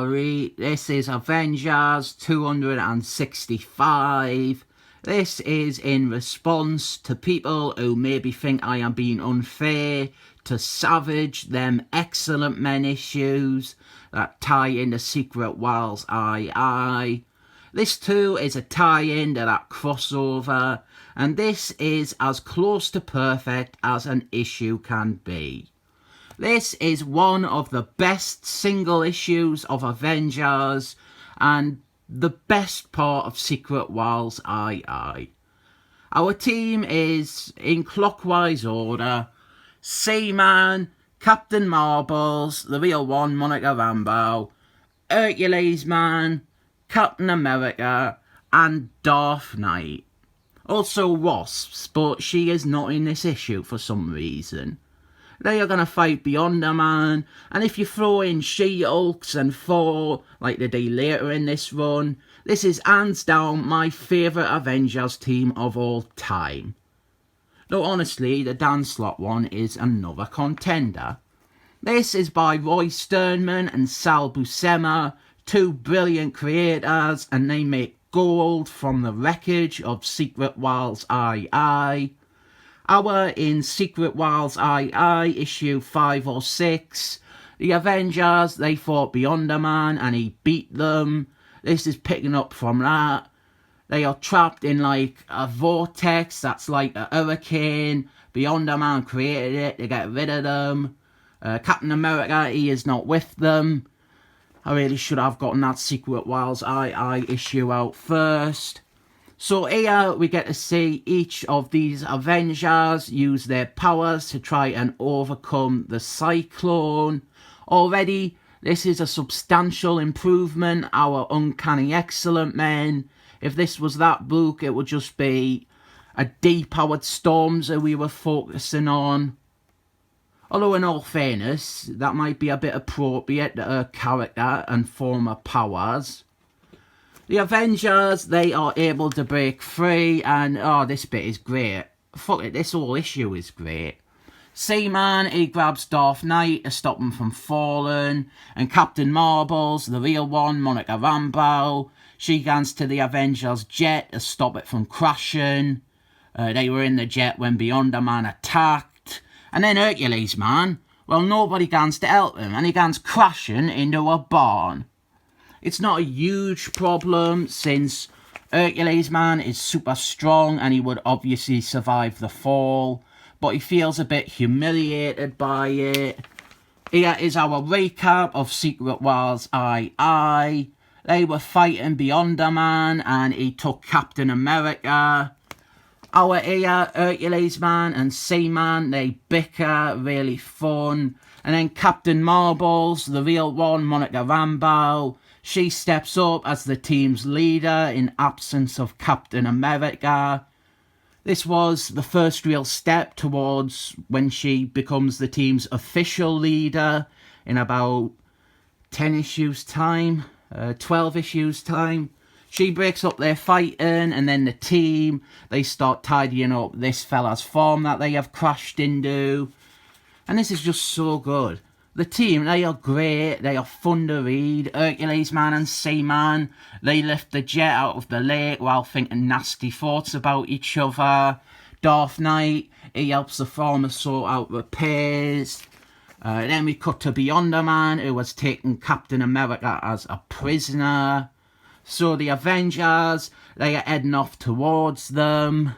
Ari. This is Avengers 265. This is in response to people who maybe think I am being unfair to Savage, them Excellent Men issues that tie into Secret Wars II. This too is a tie-in to that crossover, and this is as close to perfect as an issue can be. This is one of the best single issues of Avengers and the best part of Secret Wars II. Our team is in clockwise order: Seaman, Captain Marbles, the real one, Monica Rambeau, Hercules Man, Captain America, and Darth Knight. Also Wasps, but she is not in this issue for some reason. They are going to fight Beyonder Man, and if you throw in She-Hulks and Thor, like they do later in this run, this is hands down my favourite Avengers team of all time. Though honestly, the Dan Slott one is another contender. This is by Roy Sternman and Sal Buscema, two brilliant creators, and they make gold from the wreckage of Secret Wars II. In Secret Wars II, issue 5 or 6, the Avengers, they fought Beyonder Man and he beat them. This is picking up from that. They are trapped in like a vortex that's like a hurricane. Beyonder Man created it to get rid of them. Captain America, he is not with them. I really should have gotten that Secret Wars II issue out first. So here we get to see each of these Avengers use their powers to try and overcome the Cyclone. Already, this is a substantial improvement. Our Uncanny Excellent Men. If this was that book, it would just be a depowered Storms that we were focusing on. Although in all fairness, that might be a bit appropriate to her character and former powers. The Avengers, they are able to break free, and this bit is great. Fuck it, this whole issue is great. Seaman, he grabs Darth Knight to stop him from falling, and Captain Marbles, the real one, Monica Rambeau, she guns to the Avengers jet to stop it from crashing. They were in the jet when Beyonder Man attacked, and then Hercules Man, well, nobody guns to help him, and he guns crashing into a barn. It's not a huge problem since Hercules Man is super strong and he would obviously survive the fall, but he feels a bit humiliated by it. Here is our recap of Secret Wars II. They were fighting Beyonder Man and he took Captain America. Our Hercules Man and Seaman, they bicker, really fun. And then Captain Marbles, the real one, Monica Rambeau, she steps up as the team's leader in absence of Captain America. This was the first real step towards when she becomes the team's official leader in about 10 issues time, 12 issues time. She breaks up their fighting, and then the team, they start tidying up this fella's farm that they have crashed into. And this is just so good. The team, they are great, they are fun to read. Hercules Man and Seaman, they lift the jet out of the lake while thinking nasty thoughts about each other. Darth Knight, he helps the farmer sort out repairs. Then we cut to Beyonder Man, who has taken Captain America as a prisoner. So the Avengers, they are heading off towards them.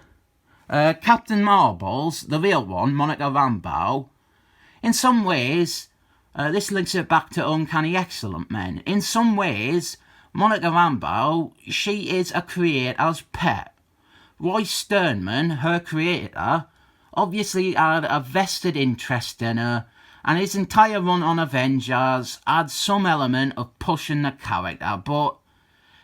Captain Marbles, the real one, Monica Rambeau, in some ways, this links it back to Uncanny Excellent Men. In some ways, Monica Rambeau, she is a creator's pet. Roy Sternman, her creator, obviously had a vested interest in her, and his entire run on Avengers had some element of pushing the character, but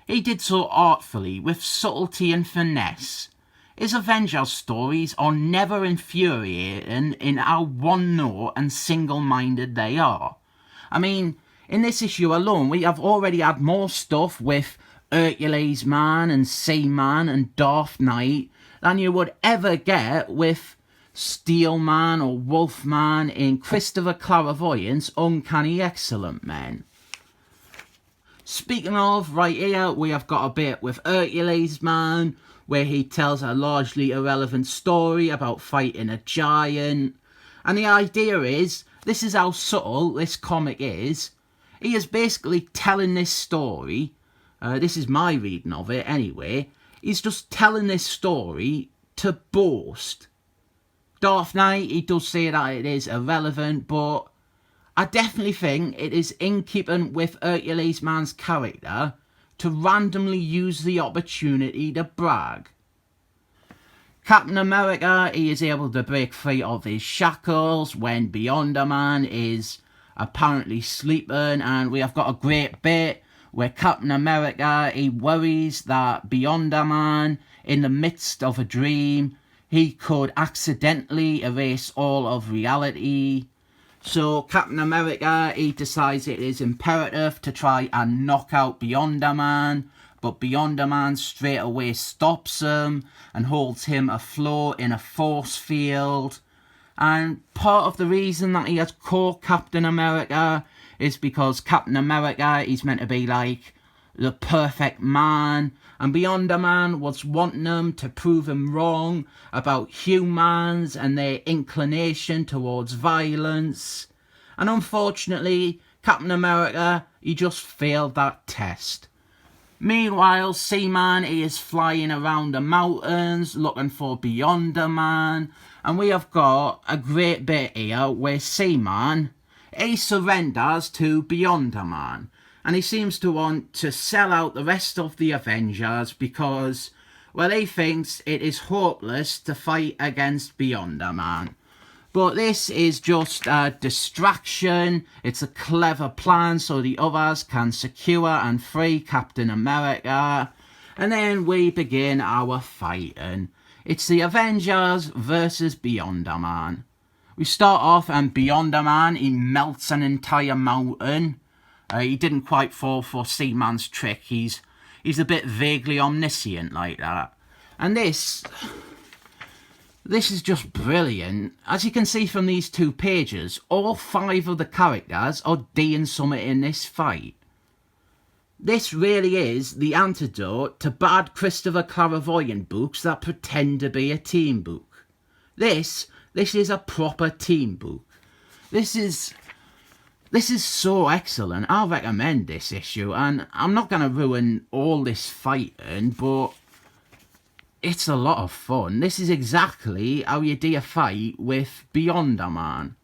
he did so artfully, with subtlety and finesse. His Avengers stories are never infuriating in how one-note and single-minded they are. I mean, in this issue alone, we have already had more stuff with Hercules Man and Seaman and Darth Knight than you would ever get with Steel Man or Wolf Man in Christopher Clairvoyant's Uncanny Excellent Men. speaking of, right here, we have got a bit with Hercules Man, where he tells a largely irrelevant story about fighting a giant. And the idea is, this is how subtle this comic is. He is basically telling this story, this is my reading of it anyway, he's just telling this story to boast. Darth Knight, he does say that it is irrelevant, but I definitely think it is in keeping with Hercules Man's character to randomly use the opportunity to brag. Captain America, he is able to break free of his shackles when Beyonder Man is apparently sleeping, and we have got a great bit where Captain America, he worries that Beyonder Man, in the midst of a dream, he could accidentally erase all of reality. So Captain America, he decides it is imperative to try and knock out Beyonder Man, but Beyonder Man straight away stops him and holds him afloat in a force field. And part of the reason that he has caught Captain America is because Captain America, he's meant to be like the perfect man, and Beyonder Man was wanting him to prove him wrong about humans and their inclination towards violence. And unfortunately, Captain America, he just failed that test. Meanwhile, Seaman, he is flying around the mountains looking for Beyonder Man, and we have got a great bit here where Seaman, he surrenders to Beyonder Man, and he seems to want to sell out the rest of the Avengers because, well, he thinks it is hopeless to fight against Beyonder Man. But this is just a distraction. It's a clever plan so the others can secure and free Captain America. And then we begin our fighting. It's the Avengers versus Beyonder Man. We start off and Beyonder Man, he melts an entire mountain. He didn't quite fall for Seaman's trick. He's a bit vaguely omniscient like that. And this is just brilliant. As you can see from these 2 pages, all 5 of the characters are doing something in this fight. This really is the antidote to bad Christopher Clairvoyant books that pretend to be a team book. This is a proper team book. This is so excellent. I recommend this issue, and I'm not going to ruin all this fighting, but it's a lot of fun. This is exactly how you do a fight with Beyonder Man.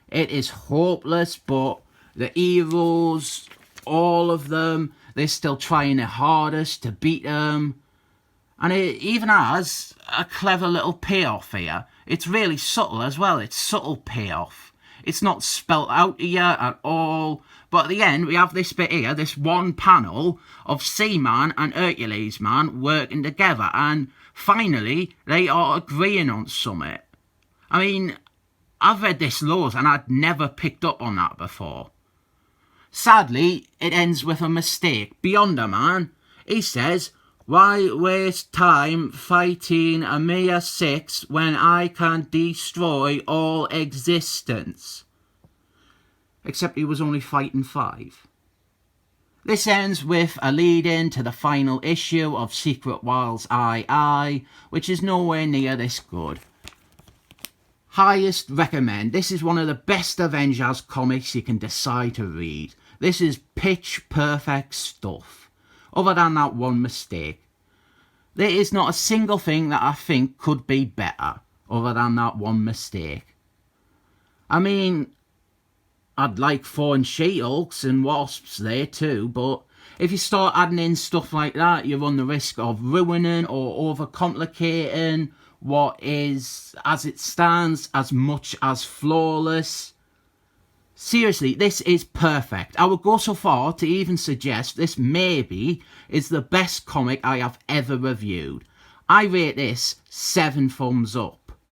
It is hopeless, but the heroes, all of them, they're still trying their hardest to beat them. And it even has a clever little payoff here. It's really subtle as well. It's subtle payoff. It's not spelt out here at all. But at the end, we have this bit here, this one panel of Seaman and Hercules Man working together. And finally, they are agreeing on something. I mean, I've read this loads and I'd never picked up on that before. Sadly, it ends with a mistake. Beyonder Man, he says, "Why waste time fighting a mere 6 when I can destroy all existence?" Except he was only fighting 5. This ends with a lead-in to the final issue of Secret Wars II, which is nowhere near this good. Highest recommend. This is one of the best Avengers comics you can decide to read. This is pitch perfect stuff. Other than that one mistake. There is not a single thing that I think could be better, other than that one mistake. I mean, I'd like Thorn She-Hulks and Wasps there too, but if you start adding in stuff like that, you run the risk of ruining or overcomplicating what is, as it stands, as much as flawless. Seriously, this is perfect. I would go so far to even suggest this maybe is the best comic I have ever reviewed. I rate this 7 thumbs up.